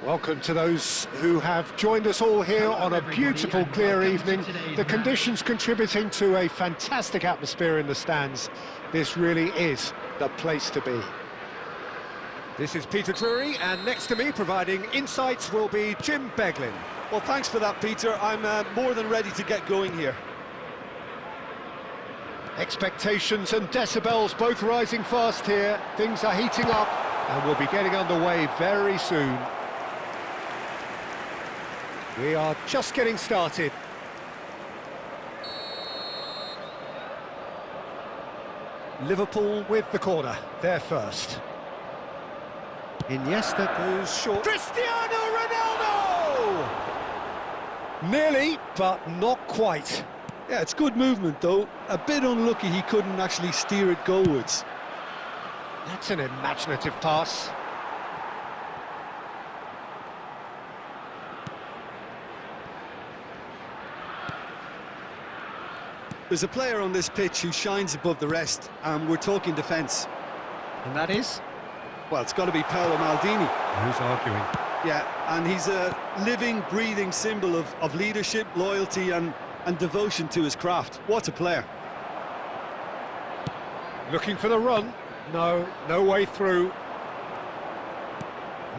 Welcome to those who have joined us all here on a beautiful, clear evening. The conditions contributing to a fantastic atmosphere in the stands. This really is the place to be. This is Peter Drury, and next to me, providing insights, will be Jim Beglin. Well, thanks for that, Peter. I'm more than ready to get going here. Expectations and decibels both rising fast here. Things are heating up, and we'll be getting underway very soon. We are just getting started. Liverpool with the corner, they're first. Iniesta goes short. Cristiano Ronaldo! Nearly, but not quite. Yeah, it's good movement, though. A bit unlucky he couldn't actually steer it goalwards. That's an imaginative pass. There's a player on this pitch who shines above the rest, and we're talking defence. And that is? Well, it's got to be Paolo Maldini. Who's arguing? Yeah, and he's a living, breathing symbol of leadership, loyalty and devotion to his craft. What a player. Looking for the run. No way through.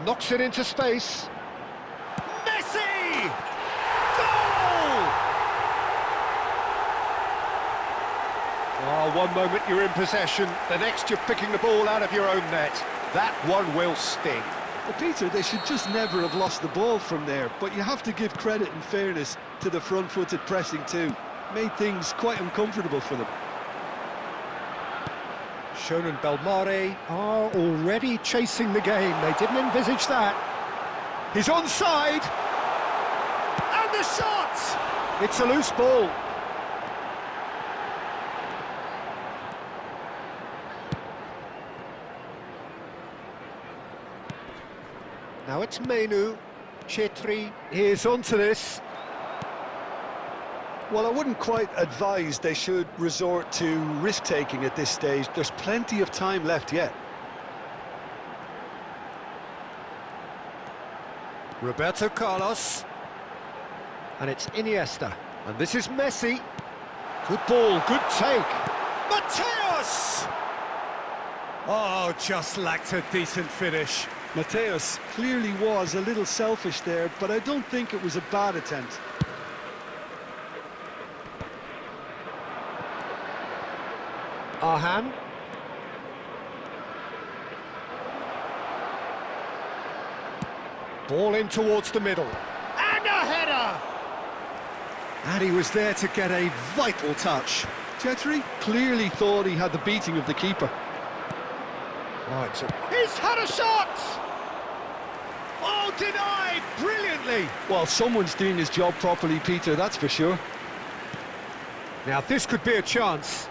Knocks it into space. Messi! Goal! Oh, one moment you're in possession, the next you're picking the ball out of your own net. That one will sting. Well, Peter, they should just never have lost the ball from there, but you have to give credit and fairness to the front-footed pressing too. Made things quite uncomfortable for them. Shonen Belmare are already chasing the game. They didn't envisage that. He's onside! And the shot! It's a loose ball. Now it's Menu. Chetri is onto this. Well, I wouldn't quite advise they should resort to risk-taking at this stage. There's plenty of time left yet. Roberto Carlos. And it's Iniesta. And this is Messi. Good ball, good take. Mateus! Oh, just lacked a decent finish. Mateus clearly was a little selfish there, but I don't think it was a bad attempt. Arhan. Ball in towards the middle. And a header! And he was there to get a vital touch. Chetri clearly thought he had the beating of the keeper. Oh, he's had a shot! Oh, denied brilliantly! Well, someone's doing his job properly, Peter, that's for sure. Now, this could be a chance.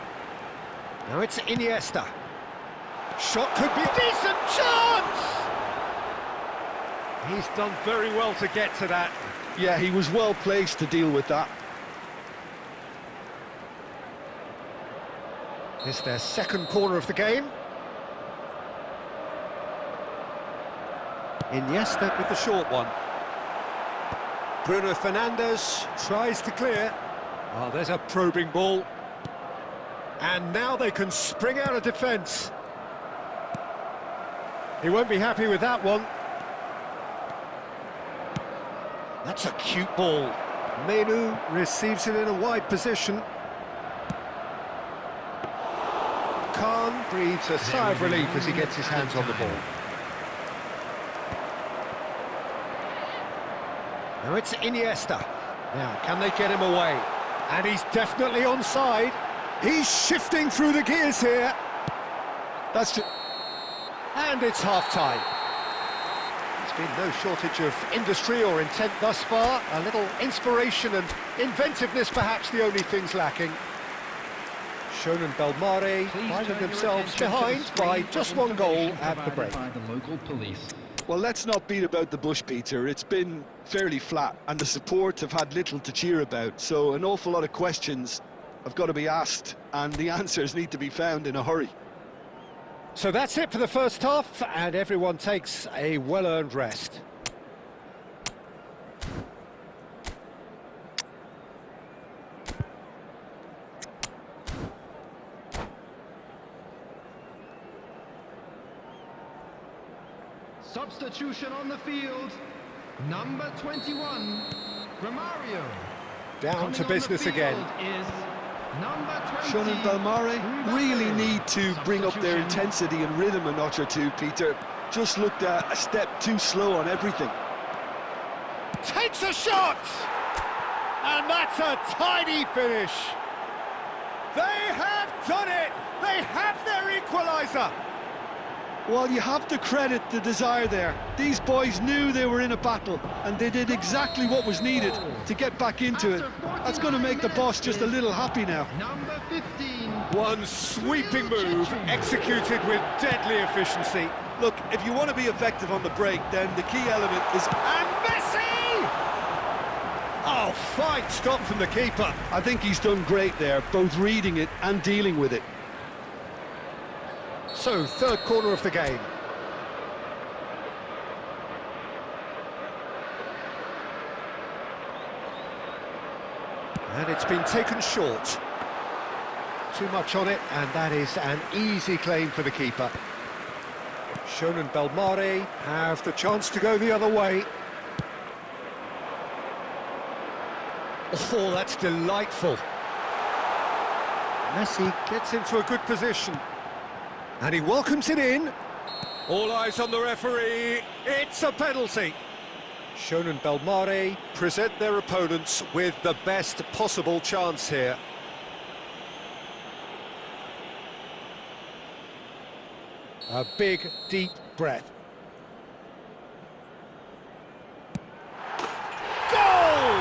Now it's Iniesta. Shot could be a decent chance! He's done very well to get to that. Yeah, he was well placed to deal with that. It's their second corner of the game. Iniesta with the short one. Bruno Fernandes tries to clear. Oh, there's a probing ball. And now they can spring out of defence. He won't be happy with that one. That's a cute ball. Menu receives it in a wide position. Khan breathes a sigh of relief as he gets his hands on the ball. Now it's Iniesta. Now, can they get him away? And he's definitely onside. He's shifting through the gears here. That's just... And it's half-time. There's been no shortage of industry or intent thus far. A little inspiration and inventiveness, perhaps the only things lacking. Shonen Belmare finding themselves behind by just one goal at the break. Well, let's not beat about the bush, Peter. It's been fairly flat, and the support have had little to cheer about, so an awful lot of questions have got to be asked, and the answers need to be found in a hurry. So that's it for the first half, and everyone takes a well-earned rest. Substitution on the field. Number 21, Romario. Down to business again. Is number 20. Sean and Belmare really need to bring up their intensity and rhythm a notch or two, Peter. Just looked a step too slow on everything. Takes a shot! And that's a tidy finish. They have done it! They have their equaliser! Well, you have to credit the desire there. These boys knew they were in a battle, and they did exactly what was needed to get back into it. That's going to make the boss just a little happy now. Number 15. One sweeping move, executed with deadly efficiency. Look, if you want to be effective on the break, then the key element is... And Messi! Oh, fine stop from the keeper. I think he's done great there, both reading it and dealing with it. So, third quarter of the game. And it's been taken short. Too much on it, and that is an easy claim for the keeper. Sean and Belmare have the chance to go the other way. Oh, that's delightful. Messi gets into a good position. And he welcomes it in. All eyes on the referee. It's a penalty. Sean and Belmare present their opponents with the best possible chance here. A big, deep breath. Goal!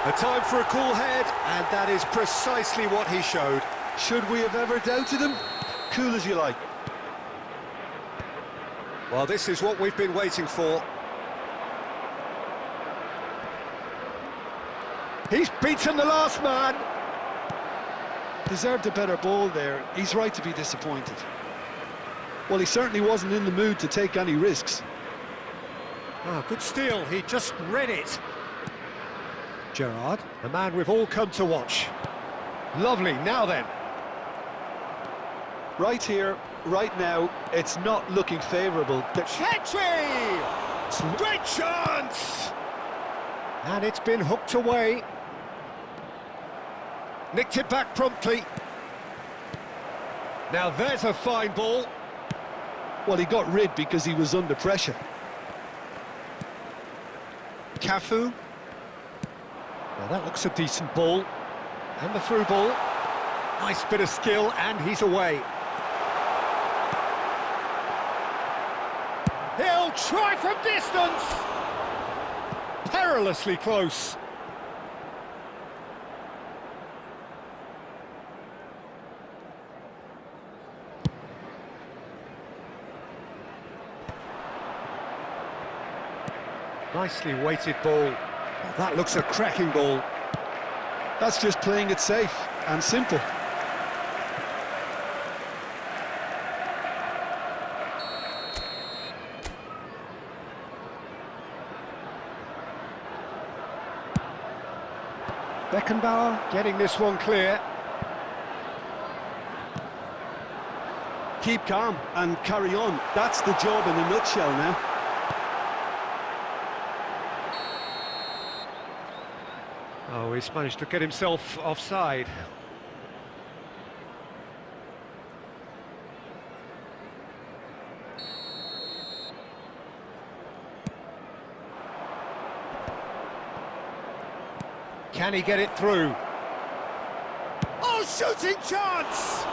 A time for a cool head, and that is precisely what he showed. Should we have ever doubted him? Cool as you like. Well, this is what we've been waiting for. He's beaten the last man. Deserved a better ball there. He's right to be disappointed. Well, he certainly wasn't in the mood to take any risks. Oh, good steal. He just read it. Gerrard, the man we've all come to watch. Lovely. Now then. Right here, right now, it's not looking favourable. Chetri! Great chance! And it's been hooked away. Nicked it back promptly. Now there's a fine ball. Well, he got rid because he was under pressure. Cafu. Now that looks a decent ball. And the through ball. Nice bit of skill, and he's away. He'll try from distance! Perilously close. Nicely weighted ball. Oh, that looks a cracking ball. That's just playing it safe and simple. Beckenbauer getting this one clear. Keep calm and carry on. That's the job in a nutshell now. Oh, he's managed to get himself offside. Can he get it through? Oh, shooting chance!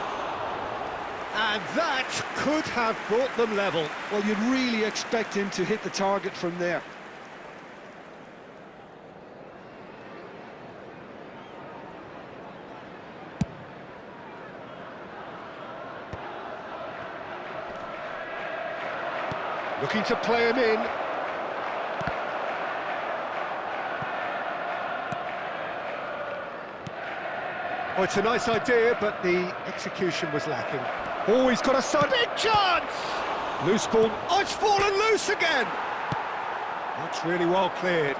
And that could have brought them level. Well, you'd really expect him to hit the target from there. Looking to play him in. Oh, it's a nice idea, but the execution was lacking. Oh, he's got a side. Big chance! Loose ball. Oh, it's fallen loose again! That's really well cleared.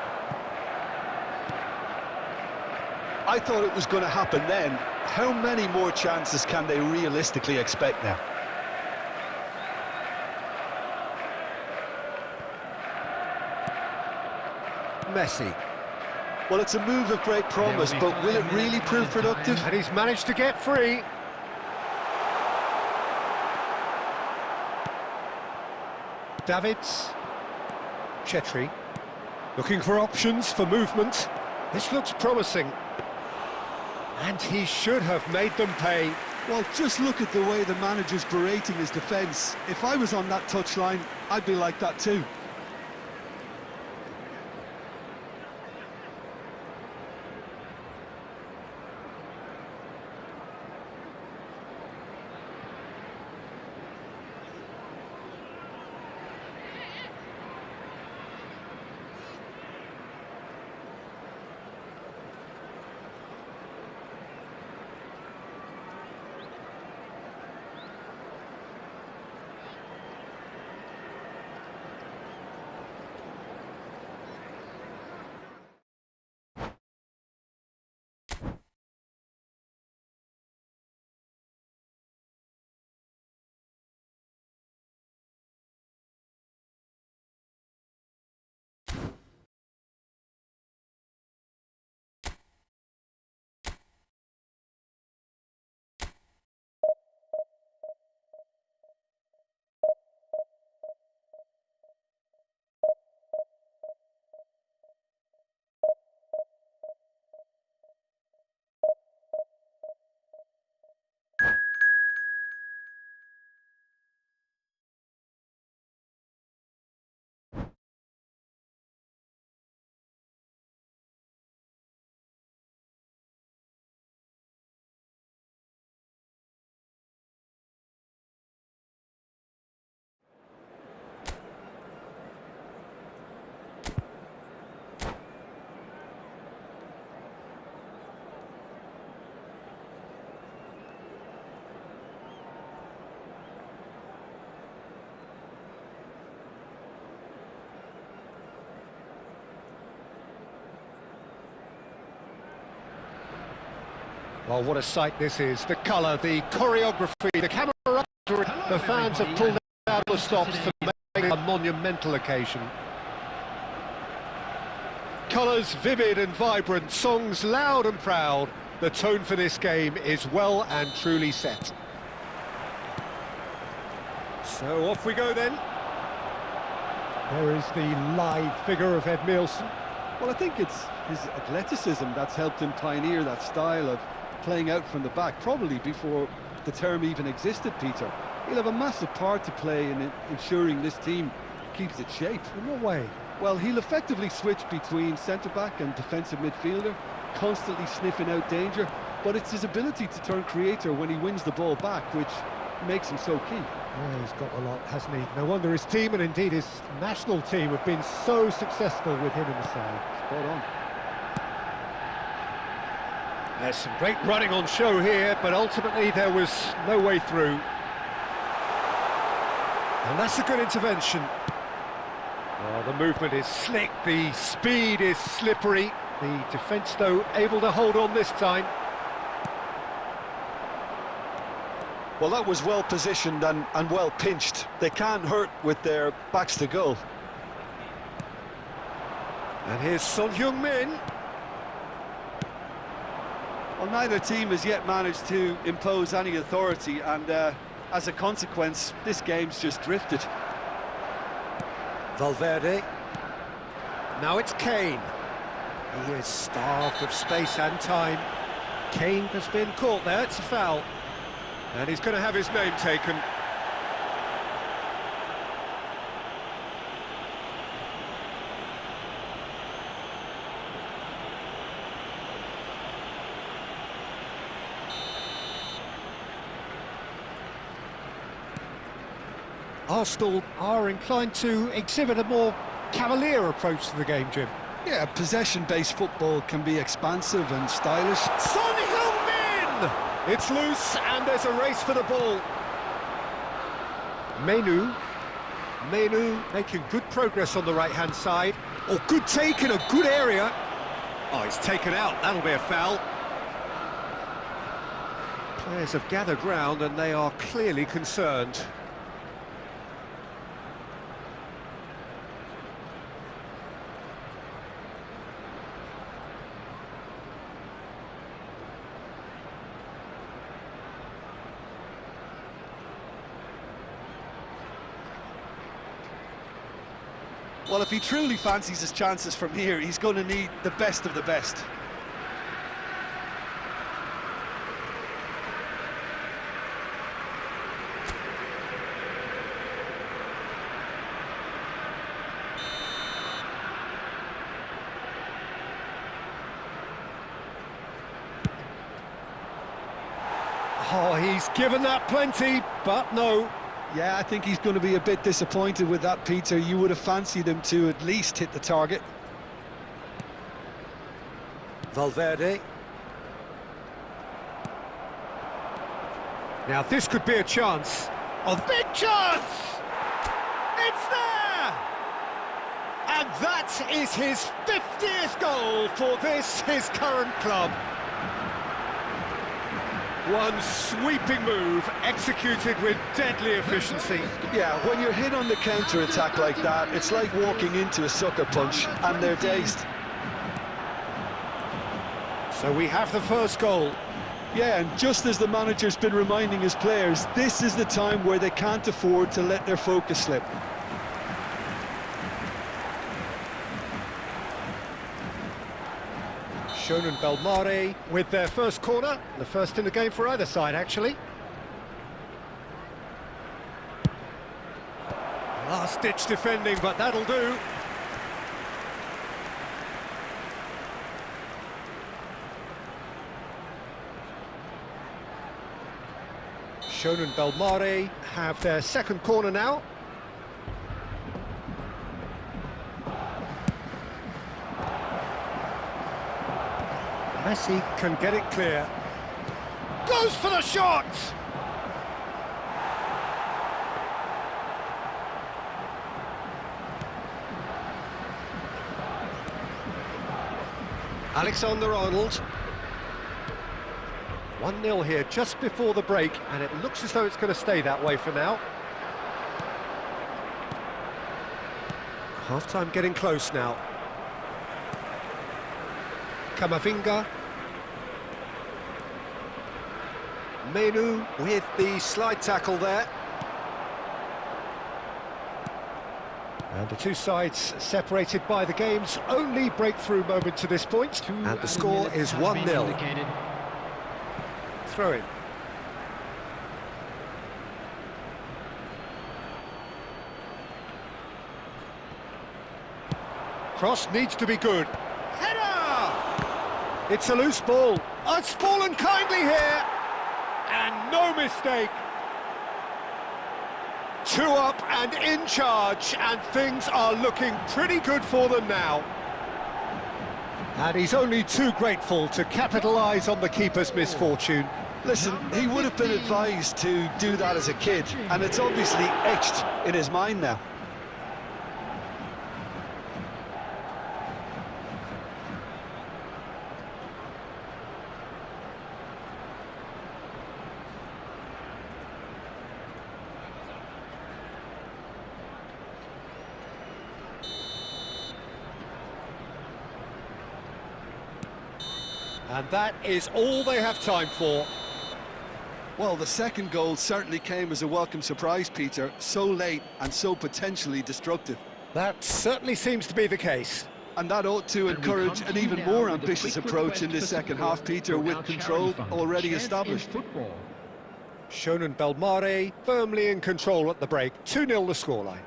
I thought it was going to happen then. How many more chances can they realistically expect now? Messi. Well, it's a move of great promise, but will it really prove productive? And he's managed to get free. Davids. Chetri. Looking for options for movement. This looks promising. And he should have made them pay. Well, just look at the way the manager's berating his defence. If I was on that touchline, I'd be like that too. Well, what a sight this is. The colour, the choreography, the camera, the fans have pulled out the stops for making a monumental occasion. Colours vivid and vibrant, songs loud and proud. The tone for this game is well and truly set. So off we go then. There is the live figure of Ed Nielsen. Well, I think it's his athleticism that's helped him pioneer that style of playing out from the back, probably before the term even existed, Peter. He'll have a massive part to play in ensuring this team keeps its shape. In what way? Well, he'll effectively switch between centre-back and defensive midfielder, constantly sniffing out danger, but it's his ability to turn creator when he wins the ball back which makes him so key. Yeah, he's got a lot, hasn't he? No wonder his team and indeed his national team have been so successful with him in the side. Spot on. There's some great running on show here, but ultimately there was no way through. And that's a good intervention. Oh, the movement is slick, the speed is slippery. The defence, though, able to hold on this time. Well, that was well positioned and well pinched. They can't hurt with their backs to goal. And here's Son Heung-min. Well, neither team has yet managed to impose any authority, and as a consequence, this game's just drifted. Valverde. Now it's Kane. He is starved of space and time. Kane has been caught there, it's a foul. And he's going to have his name taken. Arsenal are inclined to exhibit a more cavalier approach to the game, Jim. Yeah, possession-based football can be expansive and stylish. Son Heung-min! It's loose and there's a race for the ball. Menu making good progress on the right-hand side. Oh, good take in a good area. Oh, he's taken out, that'll be a foul. Players have gathered round and they are clearly concerned. Well, if he truly fancies his chances from here, he's going to need the best of the best. Oh, he's given that plenty, but no. Yeah, I think he's going to be a bit disappointed with that, Peter. You would have fancied him to at least hit the target. Valverde. Now this could be a chance. A big chance! It's there! And that is his 50th goal for this, his current club. One sweeping move, executed with deadly efficiency. Yeah, when you're hit on the counter-attack like that, it's like walking into a sucker punch, and they're dazed. So we have the first goal. Yeah, and just as the manager's been reminding his players, this is the time where they can't afford to let their focus slip. Shonen Belmare with their first corner, the first in the game for either side, actually. Last-ditch defending, but that'll do. Shonen Belmare have their second corner now. Messi can get it clear. Goes for the shot! Alexander-Arnold. 1-0 here just before the break, and it looks as though it's going to stay that way for now. Half-time getting close now. Kamavinga. Menu with the slide tackle there. And the two sides separated by the game's only breakthrough moment to this point. And the score is 1-0. Throw in. Cross needs to be good. Header! It's a loose ball. Oh, it's fallen kindly here. And no mistake. 2 up and in charge, and things are looking pretty good for them now. And he's only too grateful to capitalise on the keeper's misfortune. Listen, he would have been advised to do that as a kid, and it's obviously etched in his mind now. And that is all they have time for. Well, the second goal certainly came as a welcome surprise, Peter. So late and so potentially destructive. That certainly seems to be the case. And that ought to encourage an even more ambitious approach in this second half, Peter, with control already established. Shonen Belmare firmly in control at the break. 2-0 the scoreline.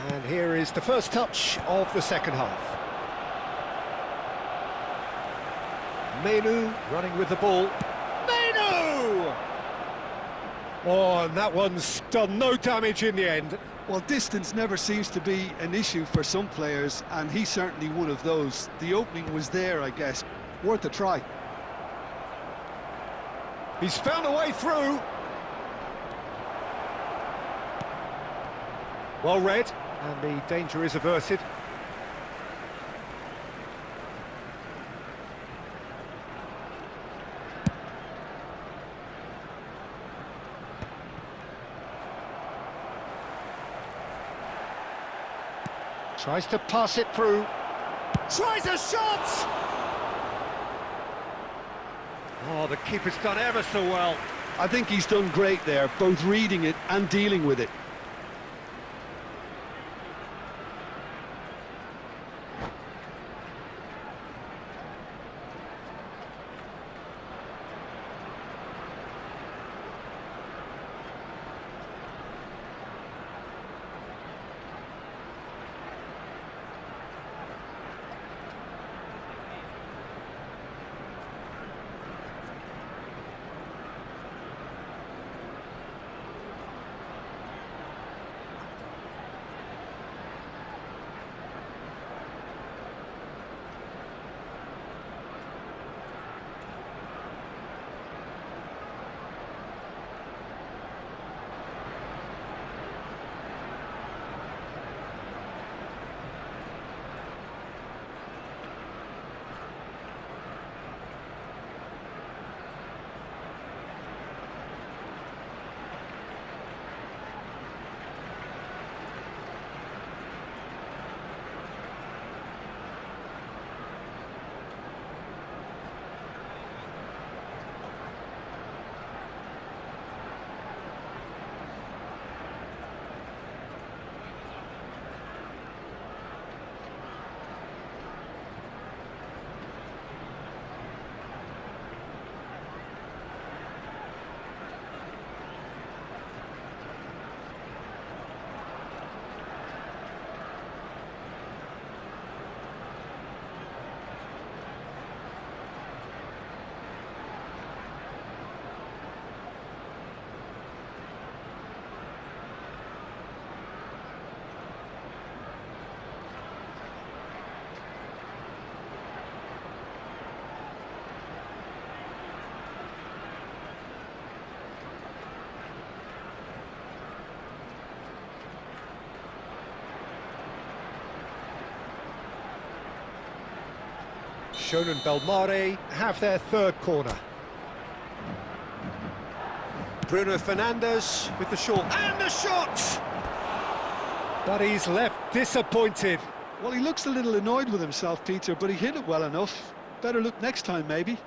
And here is the first touch of the second half. Menu running with the ball. Menu! Oh, and that one's done no damage in the end. Well, distance never seems to be an issue for some players, and he's certainly one of those. The opening was there, I guess. Worth a try. He's found a way through. Well read, and the danger is averted. Tries to pass it through. Tries a shot! Oh, the keeper's done ever so well. I think he's done great there, both reading it and dealing with it. Shonen Belmare have their third corner. Bruno Fernandes with the short, and the shot! But he's left disappointed. Well, he looks a little annoyed with himself, Peter, but he hit it well enough. Better look next time, maybe.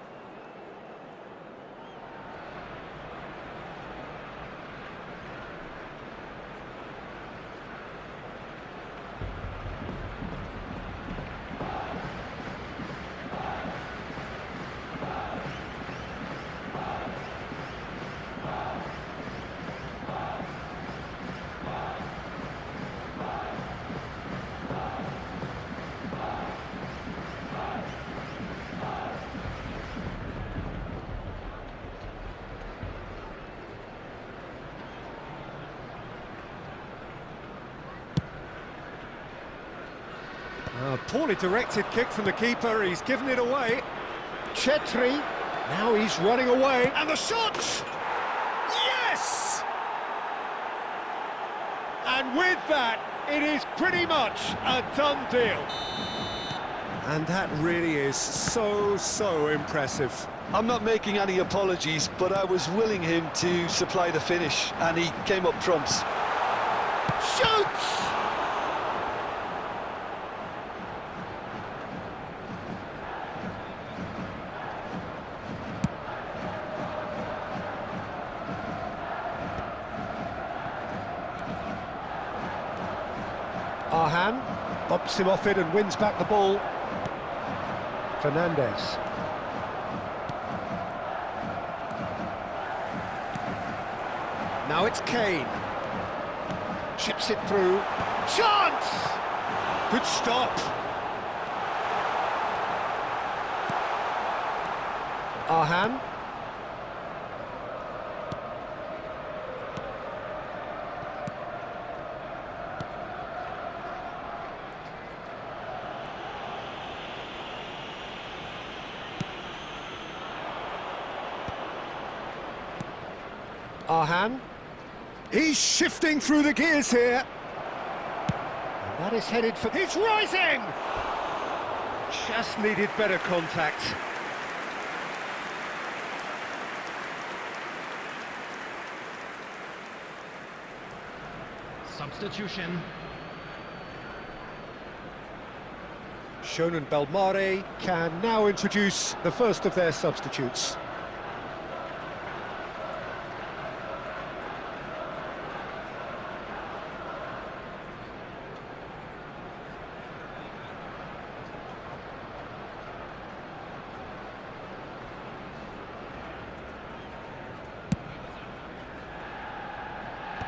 A poorly directed kick from the keeper, he's given it away. Chetri, now he's running away, and the shot! Yes! And with that, it is pretty much a done deal. And that really is so impressive. I'm not making any apologies, but I was willing him to supply the finish, and he came up trumps. Shoots! Arhan bumps him off it and wins back the ball. Fernandes. Now it's Kane. Chips it through. Chance! Good stop. Arhan. Arhan. He's shifting through the gears here. And that is headed for... He's rising! Just needed better contact. Substitution. Shonan Belmare can now introduce the first of their substitutes.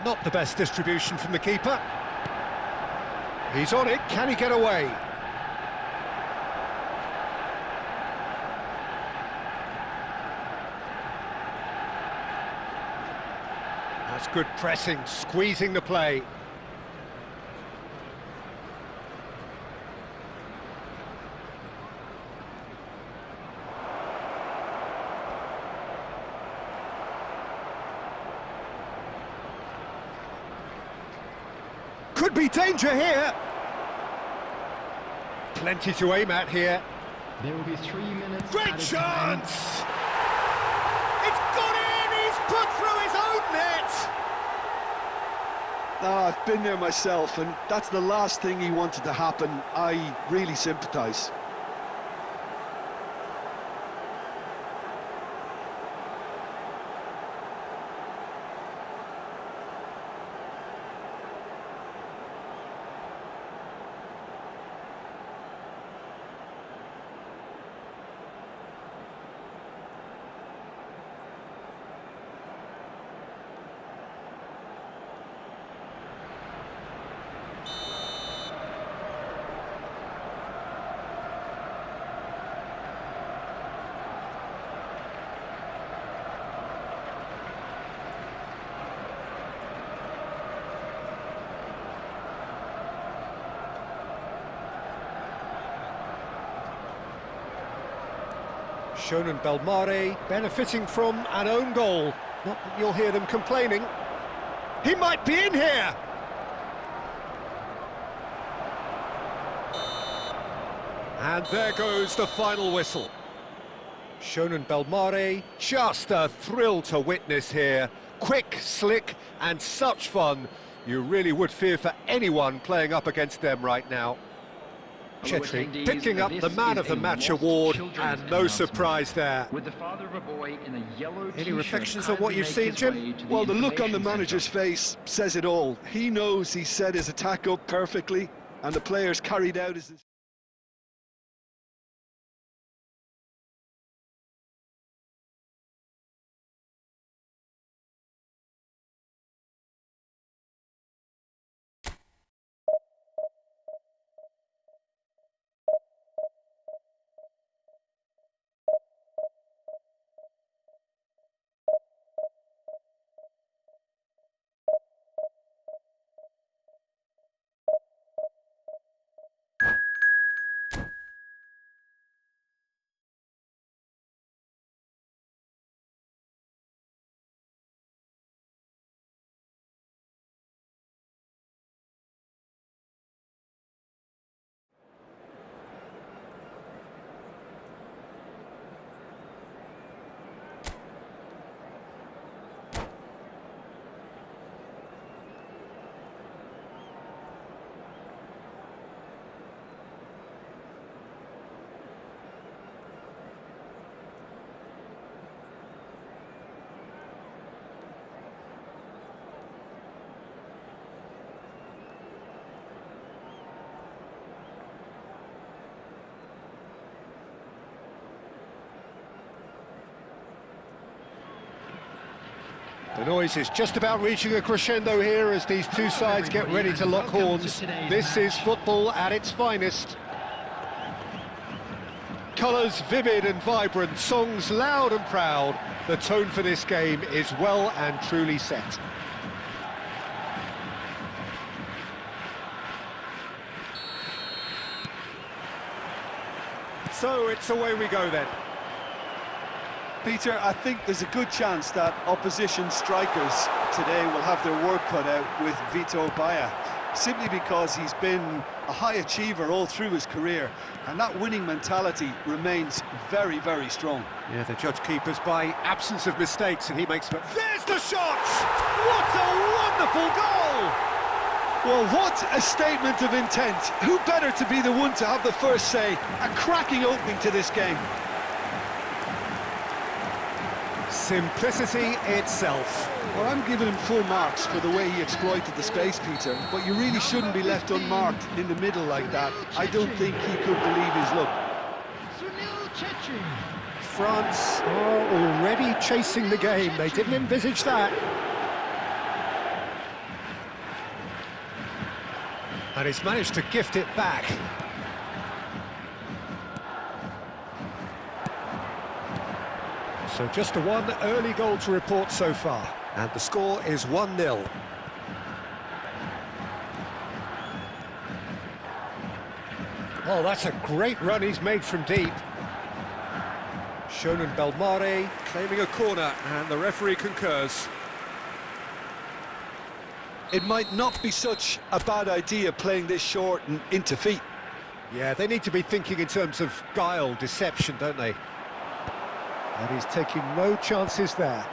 Not the best distribution from the keeper. He's on it, can he get away? That's good pressing, squeezing the play. Could be danger here. Plenty to aim at here. There will be 3 minutes. Great chance! It's gone in! He's put through his own net! I've been there myself, and that's the last thing he wanted to happen. I really sympathise. Shonan Belmare benefiting from an own goal. Not that you'll hear them complaining. He might be in here! And there goes the final whistle. Shonan Belmare, just a thrill to witness here. Quick, slick, and such fun. You really would fear for anyone playing up against them right now. Chetri picking up the Man of the Match award, and no surprise there. With the father of a boy in a yellow Any reflections on what you've seen, Jim? Well, the look on the manager's face says it all. He knows he set his attack up perfectly, and the players carried out his... The noise is just about reaching a crescendo here as these two sides get ready to lock horns. This is football at its finest. Colours vivid and vibrant, songs loud and proud. The tone for this game is well and truly set. So it's away we go then. Peter, I think there's a good chance that opposition strikers today will have their work cut out with Vito Baia, simply because he's been a high achiever all through his career, and that winning mentality remains very, very strong. Yeah, they judge keepers by absence of mistakes, and he makes them. There's the shot! What a wonderful goal! Well, what a statement of intent. Who better to be the one to have the first say? A cracking opening to this game. Simplicity itself. Well, I'm giving him full marks for the way he exploited the space, Peter, but you really shouldn't be left unmarked in the middle like that. I don't think he could believe his luck. France are already chasing the game. They didn't envisage that. And he's managed to gift it back. So just a one early goal to report so far. And the score is 1-0. Oh, that's a great run he's made from deep. Shonen Belmare claiming a corner, and the referee concurs. It might not be such a bad idea playing this short and into feet. Yeah, they need to be thinking in terms of guile, deception, don't they? And he's taking no chances there.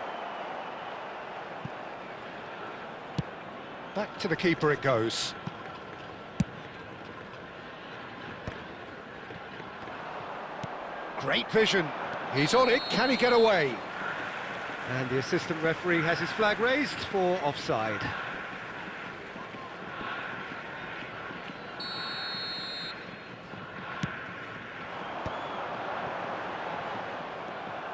Back to the keeper it goes. Great vision. He's on it. Can he get away? And the assistant referee has his flag raised for offside.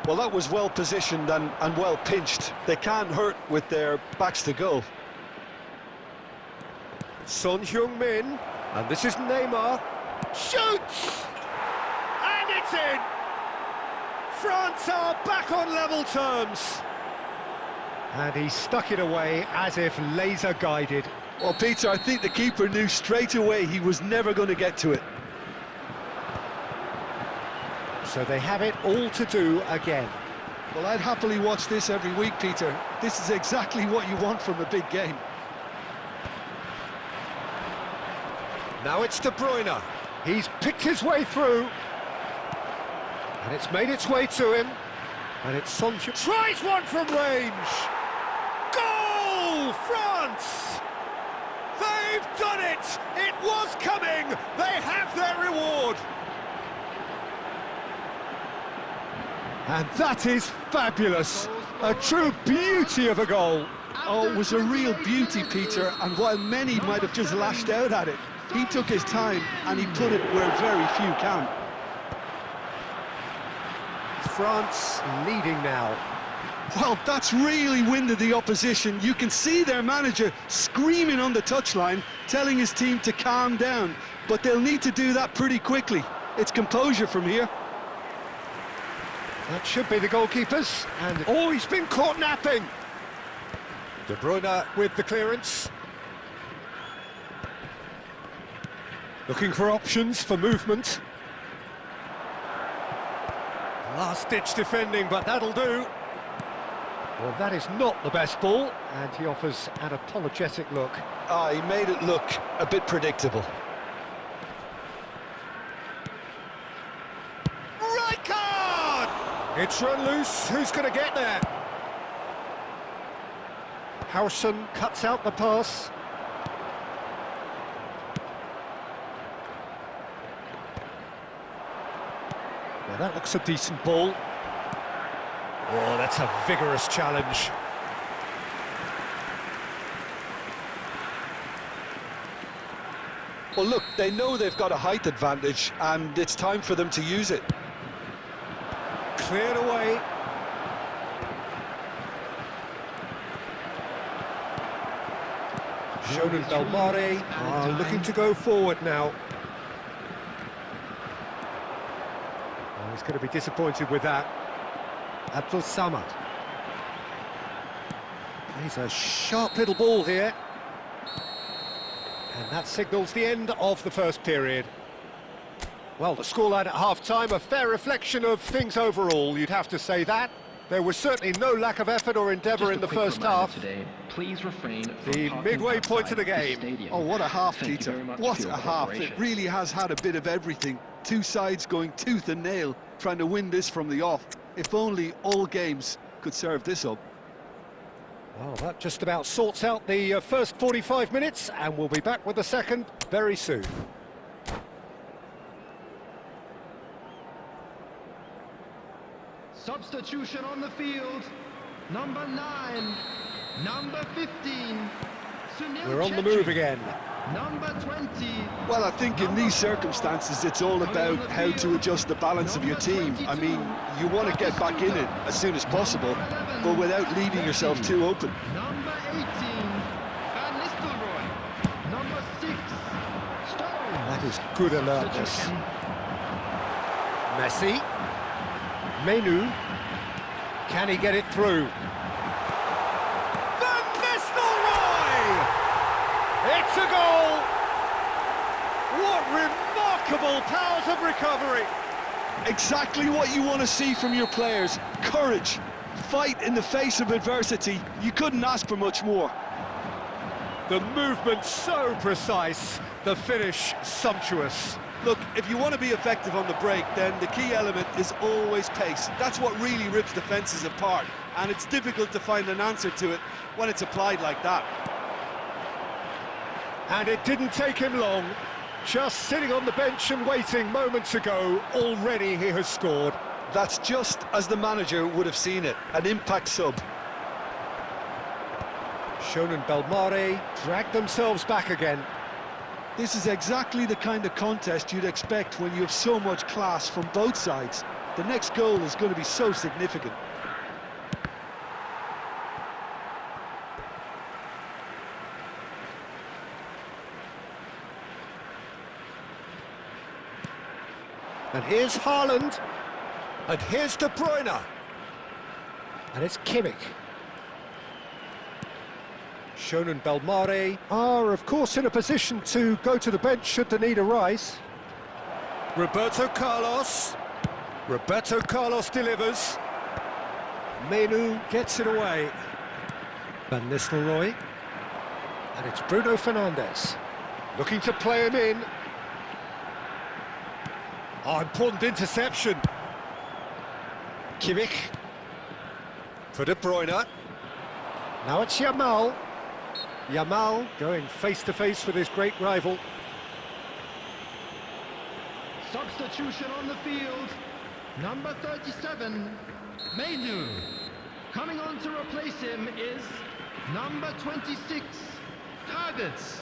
Well, that was well positioned and well pinched. They can't hurt with their backs to goal. Son Heung-min, and this is Neymar. Shoots! And it's in! France are back on level terms. And he stuck it away as if laser guided. Well, Peter, I think the keeper knew straight away he was never going to get to it. So they have it all to do again. Well, I'd happily watch this every week, Peter. This is exactly what you want from a big game. Now it's De Bruyne. He's picked his way through. And it's made its way to him. And it's Son Heung-min. Tries one from range. Goal! France! They've done it! It was coming! They have their reward! And that is fabulous. A true beauty of a goal. Oh, it was a real beauty, Peter, and while many might have just lashed out at it, he took his time and he put it where very few can. France leading now. Well, that's really winded the opposition. You can see their manager screaming on the touchline, telling his team to calm down, but they'll need to do that pretty quickly. It's composure from here. That should be the goalkeepers, and oh, he's been caught napping. De Bruyne with the clearance. Looking for options for movement. Last-ditch defending, but that'll do. Well, that is not the best ball, and he offers an apologetic look. He made it look a bit predictable. Right card! It's run loose. Who's going to get there? Howson cuts out the pass. Now that looks a decent ball. Oh, that's a vigorous challenge. Well, look, they know they've got a height advantage, and it's time for them to use it. Cleared away. Shonen Belmare are looking to go forward now. Oh, he's going to be disappointed with that. Abdul Samad. He's a sharp little ball here. And that signals the end of the first period. Well, the scoreline at half-time, a fair reflection of things overall, you'd have to say that. There was certainly no lack of effort or endeavour in the first half. Today, please refrain from The parking midway point of the outside game. stadium. Oh, what a half, Thank you Peter. very much What for your a half. It cooperation. really has had a bit of everything. Two sides going tooth and nail, trying to win this from the off. If only all games could serve this up. Well, that just about sorts out the first 45 minutes, and we'll be back with the second very soon. Substitution on the field. Number 9. Number 15. Sunil We're on the Chetri. move again. Number 20. Well, I think in these circumstances, it's all about how to adjust the balance of your team. I mean, you want to get back in it as soon as possible, but without leaving yourself too open. Number 18. Van Nistelrooy. Number 6. Stone. That is good alertness. Substitution. Messi. Menu. Can he get it through? Van Nistelrooy! It's a goal! What remarkable powers of recovery! Exactly what you want to see from your players. Courage, fight in the face of adversity. You couldn't ask for much more. The movement so precise, the finish sumptuous. Look, if you want to be effective on the break, then the key element is always pace. That's what really rips defences apart, and it's difficult to find an answer to it when it's applied like that. And it didn't take him long. Just sitting on the bench and waiting moments ago, already he has scored. That's just as the manager would have seen it, an impact sub. Shonen Belmare dragged themselves back again. This is exactly the kind of contest you'd expect when you have so much class from both sides. The next goal is going to be so significant. And here's Haaland. And here's De Bruyne. And it's Kimmich. Shonen Belmare are, of course, in a position to go to the bench should the need arise. Roberto Carlos. Roberto Carlos delivers. Menu gets it away. Van Nistelrooy. And it's Bruno Fernandes. Looking to play him in. Oh, important interception. Kimmich. For De Bruyne. Now it's Yamal. Yamal going face-to-face with his great rival. Substitution on the field. Number 37. Menu. Coming on to replace him is number 26. Targets.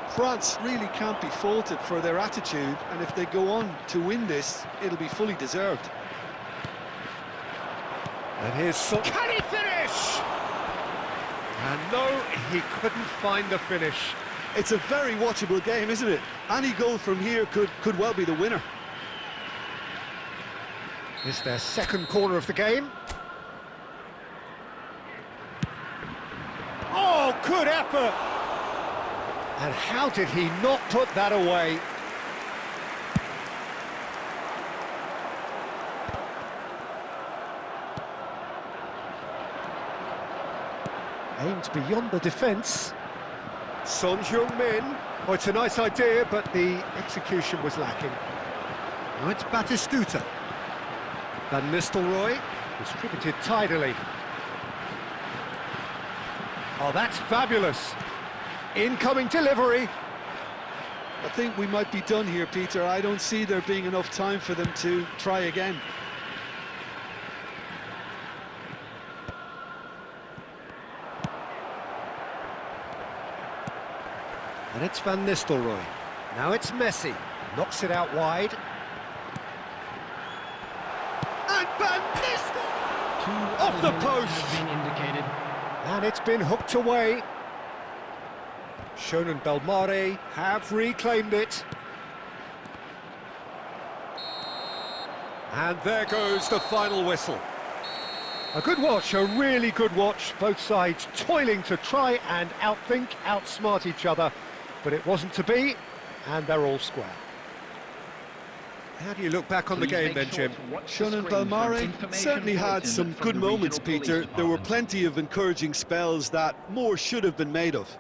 France really can't be faulted for their attitude, and if they go on to win this, it'll be fully deserved. And here's Can he finish? And no, he couldn't find the finish. It's a very watchable game, isn't it? Any goal from here could well be the winner. It's their second corner of the game. Oh, good effort! And how did he not put that away? Aimed beyond the defence. Son Heung-min. Oh, it's a nice idea, but the execution was lacking. Now it's Batistuta. Van Nistelrooy distributed tidily. Oh, that's fabulous. Incoming delivery. I think we might be done here, Peter. I don't see there being enough time for them to try again. And it's Van Nistelrooy. Now it's Messi. Knocks it out wide. And Van Nistelrooy! Off the post! Being indicated. And it's been hooked away. Shonen Belmare have reclaimed it. And there goes the final whistle. A good watch, a really good watch. Both sides toiling to try and outthink, outsmart each other. But it wasn't to be, and they're all square. How do you look back on the game then, Jim? Shannon Balmare certainly had some good moments, Peter. There were plenty of encouraging spells that more should have been made of.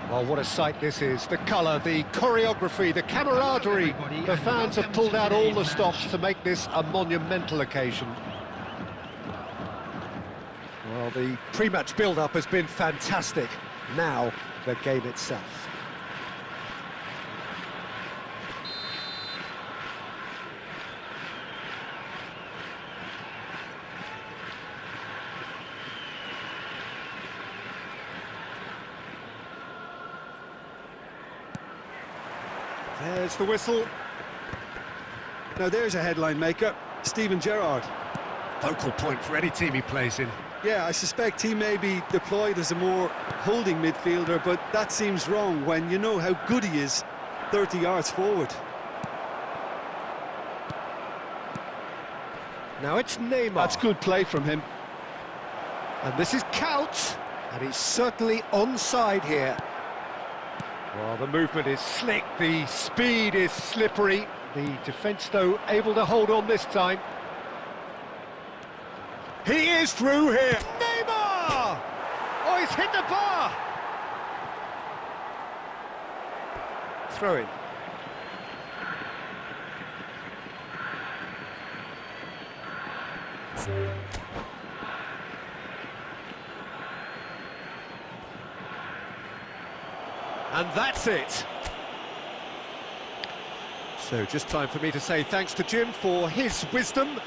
Well, what a sight this is. The colour, the choreography, the camaraderie. The fans have pulled out all the stops to make this a monumental occasion. Well, the pre-match build-up has been fantastic. Now, the game itself. There's the whistle. Now there's a headline maker, Steven Gerrard. Focal point for any team he plays in. Yeah, I suspect he may be deployed as a more holding midfielder, but that seems wrong when you know how good he is 30 yards forward. Now it's Neymar. That's good play from him. And this is Couch. And he's certainly onside here. Well, the movement is slick, the speed is slippery. The defence, though, able to hold on this time. He is through here. Neymar! Oh, he's hit the bar! Throw in. And that's it. So just time for me to say thanks to Jim for his wisdom